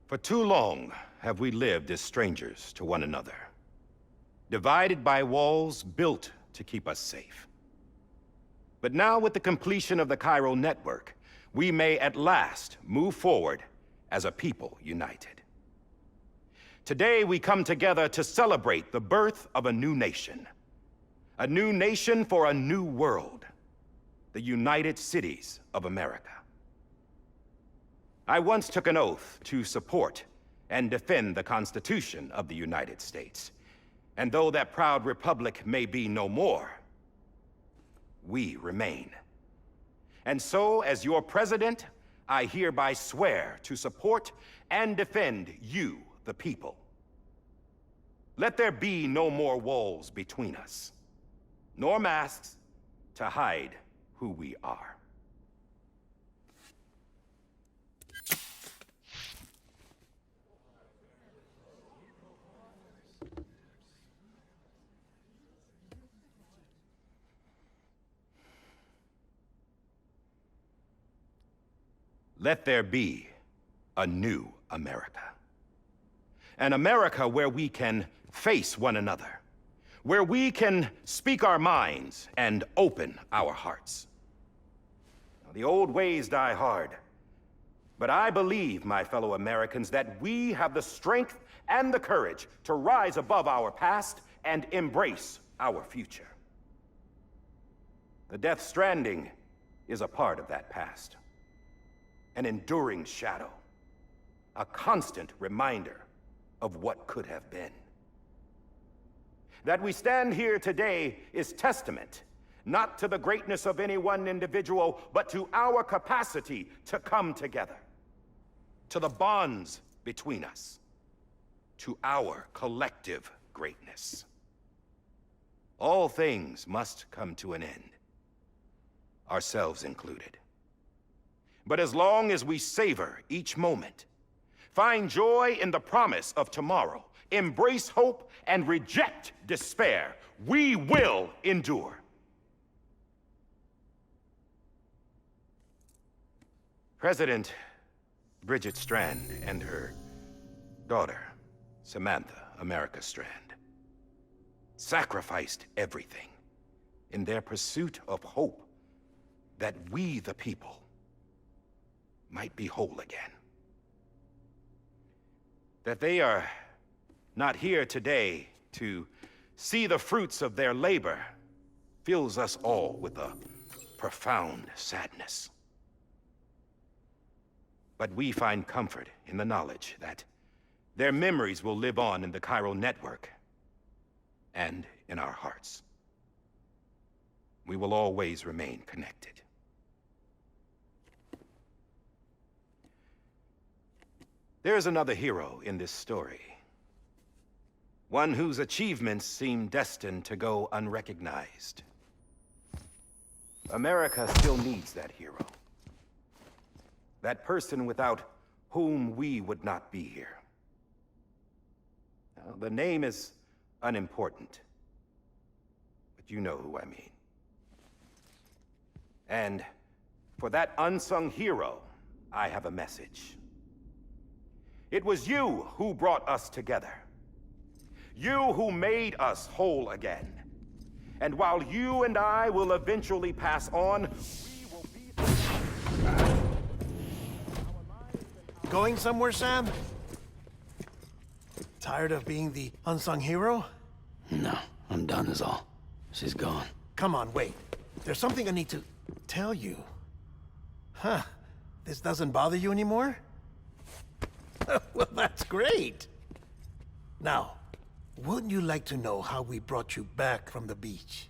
For too long have we lived as strangers to one another, divided by walls built to keep us safe. But now, with the completion of the Cairo network, we may at last move forward as a people united. Today, we come together to celebrate the birth of a new nation. A new nation for a new world. The United Cities of America. I once took an oath to support and defend the Constitution of the United States. And though that proud republic may be no more, we remain. And so, as your president, I hereby swear to support and defend you, the people. Let there be no more walls between us, nor masks to hide who we are. Let there be a new America. An America where we can face one another, where we can speak our minds and open our hearts. Now, the old ways die hard, but I believe, my fellow Americans, that we have the strength and the courage to rise above our past and embrace our future. The Death Stranding is a part of that past. An enduring shadow, a constant reminder of what could have been. That we stand here today is testament, not to the greatness of any one individual, but to our capacity to come together, to the bonds between us, to our collective greatness. All things must come to an end, ourselves included. But as long as we savor each moment, find joy in the promise of tomorrow, embrace hope, and reject despair, we will endure. President Bridget Strand and her daughter, Samantha America Strand, sacrificed everything in their pursuit of hope that we, the people, might be whole again. That they are not here today to see the fruits of their labor fills us all with a profound sadness. But we find comfort in the knowledge that their memories will live on in the Cairo network and in our hearts. We will always remain connected. There is another hero in this story. One whose achievements seem destined to go unrecognized. America still needs that hero. That person without whom we would not be here. Now, the name is unimportant, but you know who I mean. And for that unsung hero, I have a message. It was you who brought us together. You who made us whole again. And while you and I will eventually pass on, we will be... Going somewhere, Sam? Tired of being the unsung hero? No, I'm done is all. She's gone. Come on, wait. There's something I need to tell you. Huh. This doesn't bother you anymore? Well, that's great. Now, wouldn't you like to know how we brought you back from the beach?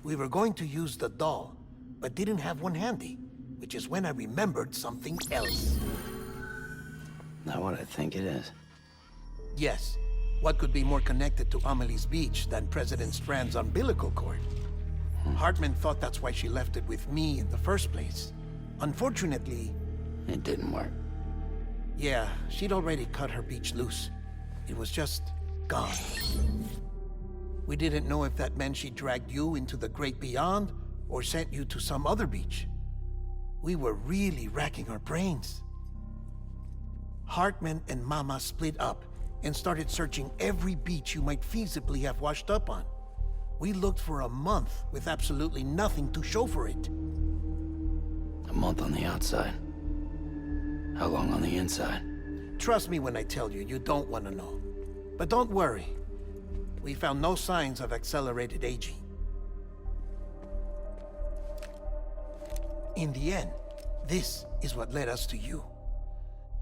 We were going to use the doll, but didn't have one handy, which is when I remembered something else. Not what I think it is. Yes. What could be more connected to Amelie's beach than President Strand's umbilical cord? Hartman thought that's why she left it with me in the first place. Unfortunately... It didn't work. Yeah, she'd already cut her beach loose. It was just gone. We didn't know if that meant she dragged you into the great beyond, or sent you to some other beach. We were really racking our brains. Hartman and Mama split up and started searching every beach you might feasibly have washed up on. We looked for a month with absolutely nothing to show for it. A month on the outside. How long on the inside? Trust me when I tell you, you don't want to know. But don't worry. We found no signs of accelerated aging. In the end, this is what led us to you.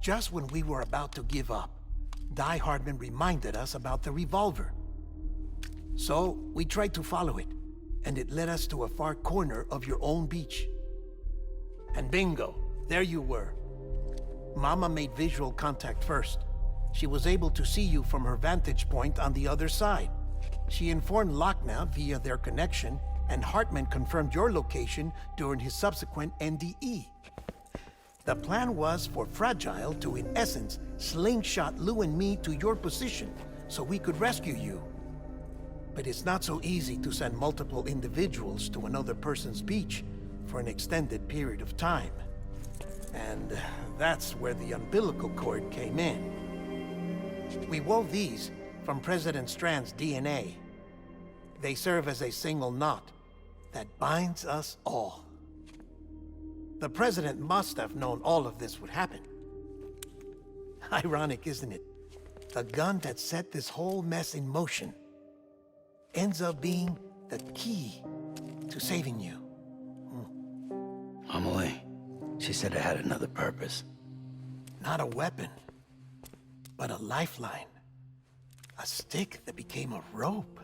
Just when we were about to give up, Die Hardman reminded us about the revolver. So, we tried to follow it, and it led us to a far corner of your own beach. And bingo, there you were. Mama made visual contact first. She was able to see you from her vantage point on the other side. She informed Lochna via their connection, and Hartman confirmed your location during his subsequent NDE. The plan was for Fragile to, in essence, slingshot Lou and me to your position so we could rescue you. But it's not so easy to send multiple individuals to another person's beach for an extended period of time. And that's where the umbilical cord came in. We wove these from President Strand's DNA. They serve as a single knot that binds us all. The President must have known all of this would happen. Ironic, isn't it? The gun that set this whole mess in motion ends up being the key to saving you. Amelie, she said it had another purpose. Not a weapon, but a lifeline. A stick that became a rope.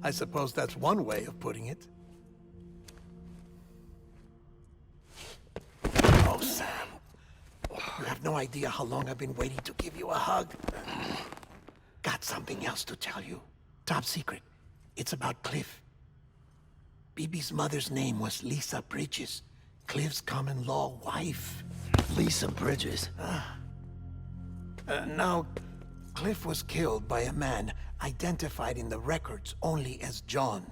I suppose that's one way of putting it. Oh, Sam. You have no idea how long I've been waiting to give you a hug. Got something else to tell you. Top secret. It's about Cliff. BB's mother's name was Lisa Bridges, Cliff's common-law wife. Lisa Bridges? Now, Cliff was killed by a man identified in the records only as John.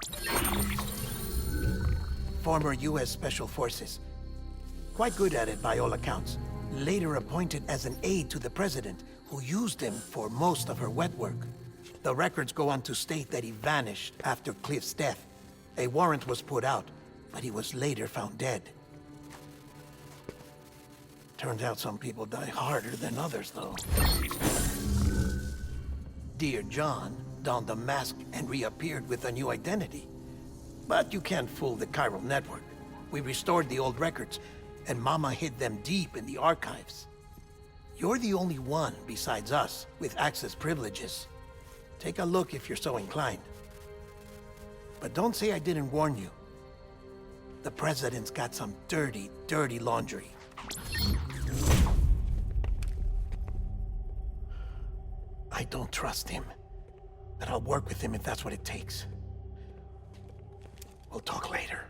Former U.S. Special Forces. Quite good at it by all accounts. Later appointed as an aide to the president, who used him for most of her wet work. The records go on to state that he vanished after Cliff's death. A warrant was put out, but he was later found dead. Turns out some people die harder than others, though. Dear John donned a mask and reappeared with a new identity. But you can't fool the chiral network. We restored the old records, and Mama hid them deep in the archives. You're the only one besides us with access privileges. Take a look if you're so inclined. But don't say I didn't warn you. The president's got some dirty, dirty laundry. I don't trust him, but I'll work with him if that's what it takes. We'll talk later.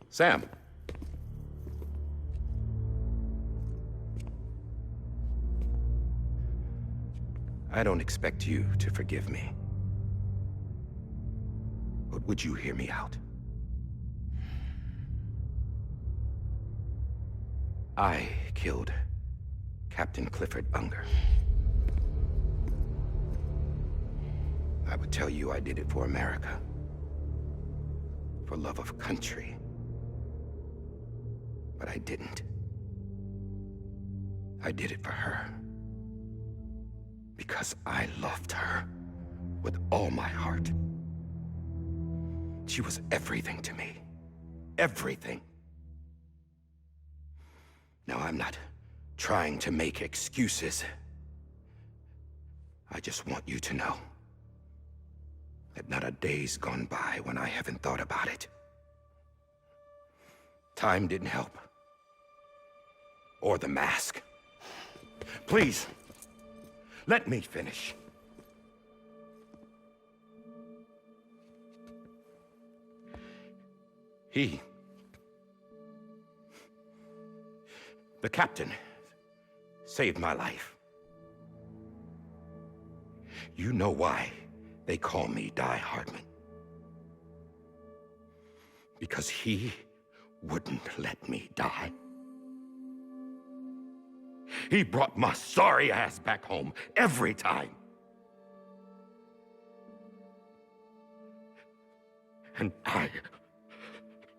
Sam. I don't expect you to forgive me. But would you hear me out? I killed Captain Clifford Unger. I would tell you I did it for America. For love of country. But I didn't. I did it for her. Because I loved her with all my heart. She was everything to me. Everything. Now, I'm not trying to make excuses. I just want you to know that not a day's gone by when I haven't thought about it. Time didn't help. Or the mask. Please, let me finish. The captain saved my life. You know why they call me Die Hardman? Because he wouldn't let me die. He brought my sorry ass back home every time. And I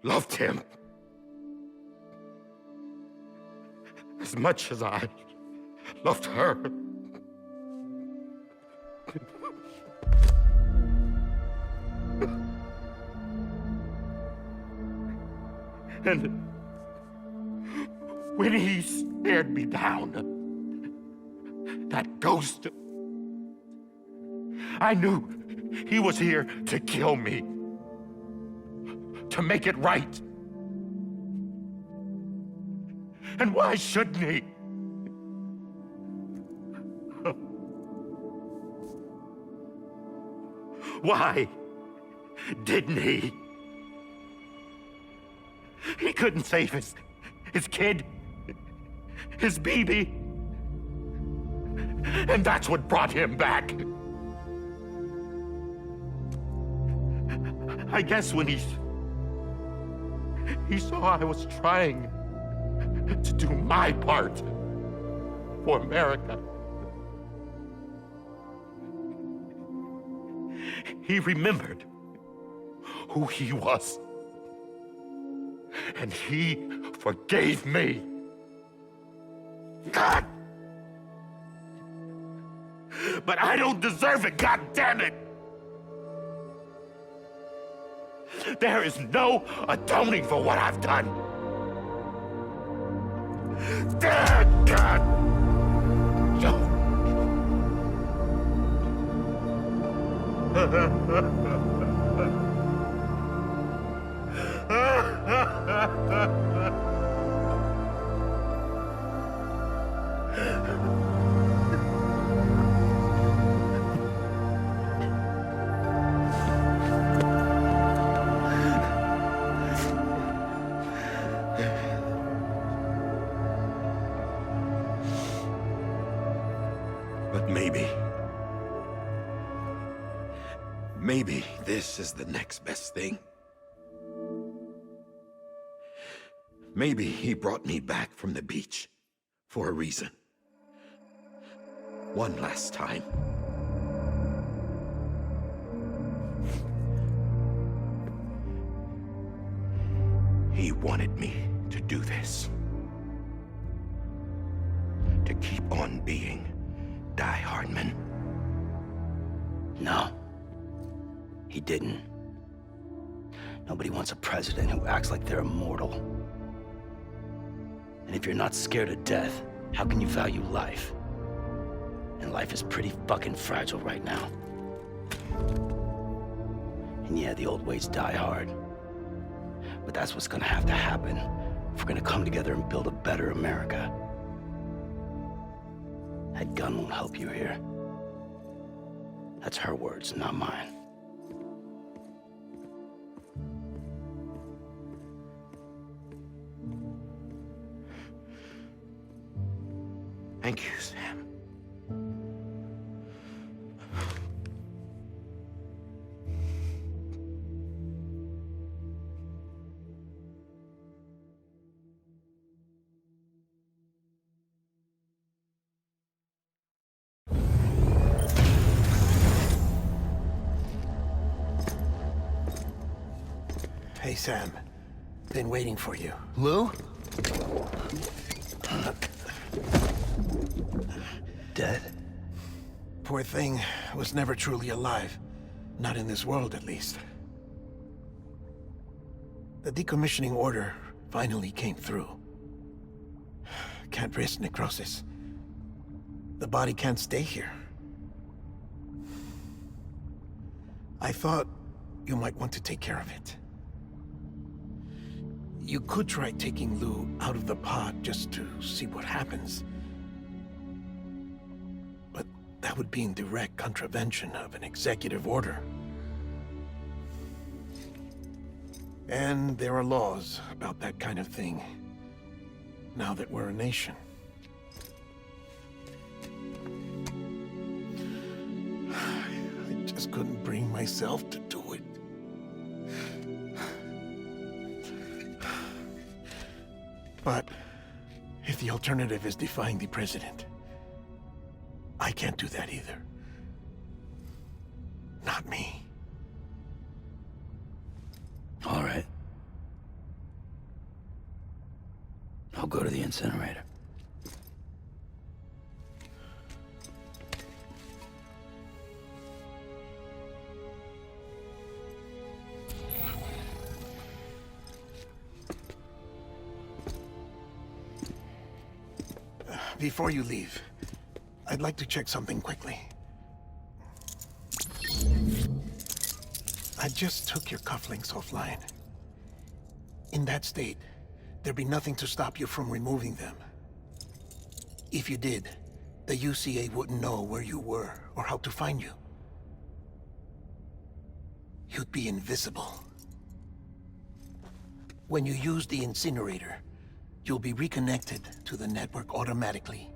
loved him as much as I loved her. And when he stared me down, that ghost, I knew he was here to kill me, to make it right. And why shouldn't he? Why didn't he? He couldn't save his kid, his baby. And that's what brought him back. I guess when he saw I was trying to do my part for America, he remembered who he was. And he forgave me. God! But I don't deserve it, God damn it! There is no atoning for what I've done. Dad, God! But maybe this is the next best thing. Maybe he brought me back from the beach for a reason. One last time. He wanted me to do this. To keep on being Die Hardman. No. He didn't. Nobody wants a president who acts like they're immortal. And if you're not scared of death, how can you value life? And life is pretty fucking fragile right now. And yeah, the old ways die hard. But that's what's gonna have to happen if we're gonna come together and build a better America. That gun won't help you here. That's her words, not mine. Thank you, Sam. Hey, Sam. Been waiting for you. Lou? Dead? Poor thing was never truly alive. Not in this world, at least. The decommissioning order finally came through. Can't risk necrosis. The body can't stay here. I thought you might want to take care of it. You could try taking Lou out of the pod just to see what happens. But that would be in direct contravention of an executive order. And there are laws about that kind of thing, now that we're a nation. just couldn't bring myself to do it. But if the alternative is defying the president, I can't do that either. Not me. All right. I'll go to the incinerator. Before you leave, I'd like to check something quickly. I just took your cufflinks offline. In that state, there'd be nothing to stop you from removing them. If you did, the UCA wouldn't know where you were or how to find you. You'd be invisible. When you use the incinerator, you'll be reconnected to the network automatically.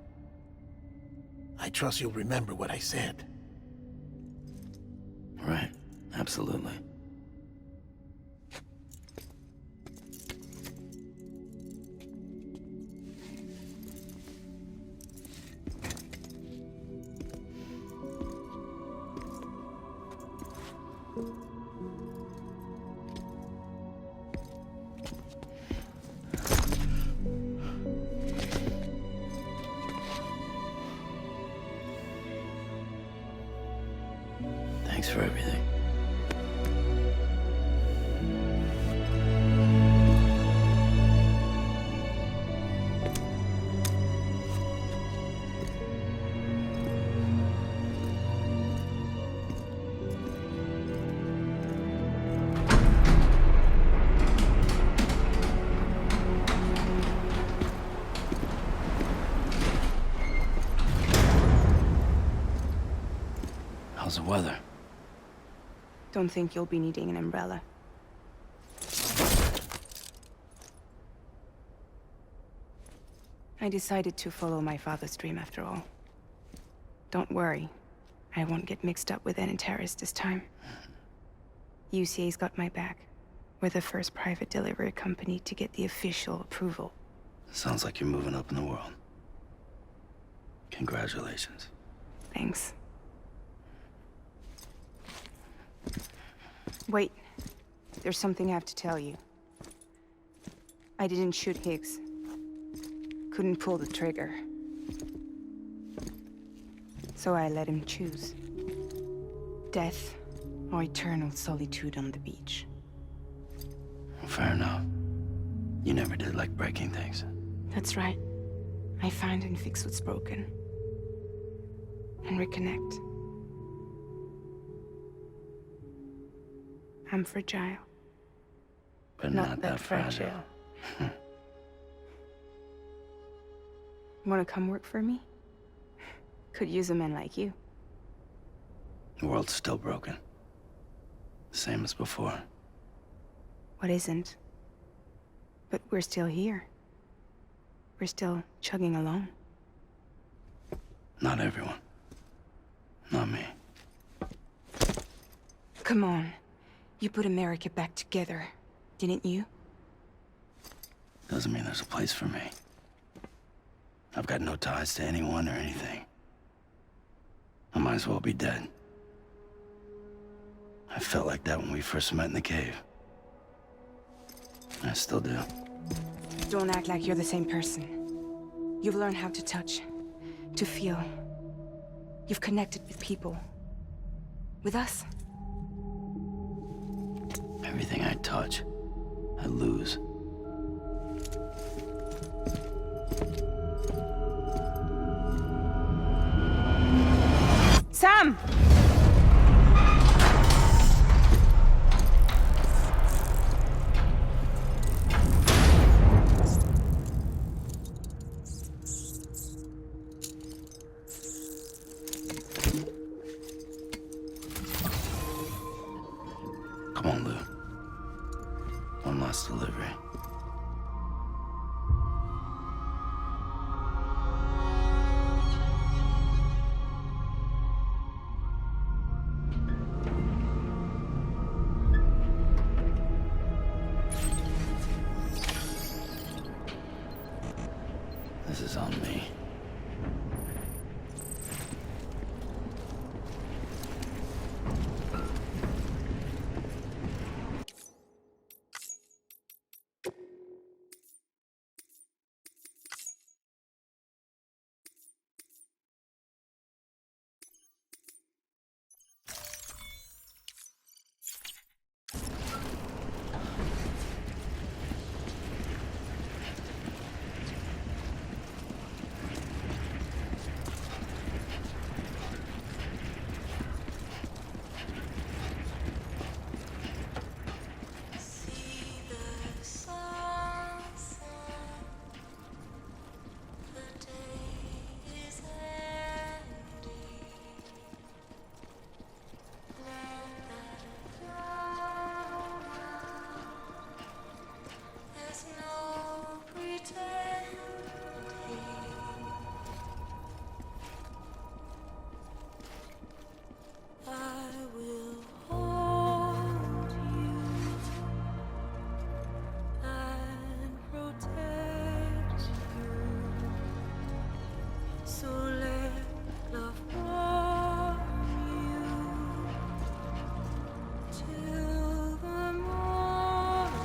I trust you'll remember what I said. Right. Absolutely. Thanks for everything. How's the weather? Don't think you'll be needing an umbrella. I decided to follow my father's dream after all. Don't worry, I won't get mixed up with any terrorists this time. UCA's got my back. We're the first private delivery company to get the official approval. Sounds like you're moving up in the world. Congratulations. Thanks. Wait, there's something I have to tell you. I didn't shoot Higgs. Couldn't pull the trigger. So I let him choose. Death or eternal solitude on the beach. Fair enough. You never did like breaking things. That's right. I find and fix what's broken. And reconnect. I'm fragile. But not that fragile. Wanna come work for me? Could use a man like you. The world's still broken. Same as before. What isn't? But we're still here. We're still chugging along. Not everyone. Not me. Come on. You put America back together, didn't you? Doesn't mean there's a place for me. I've got no ties to anyone or anything. I might as well be dead. I felt like that when we first met in the cave. I still do. Don't act like you're the same person. You've learned how to touch, to feel. You've connected with people. With us. Everything I touch, I lose. Sam! Come on, Lou. One last delivery. So let love warm you till the morning.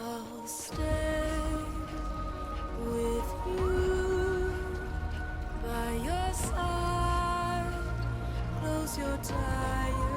I'll stay with you by your side. Close your tired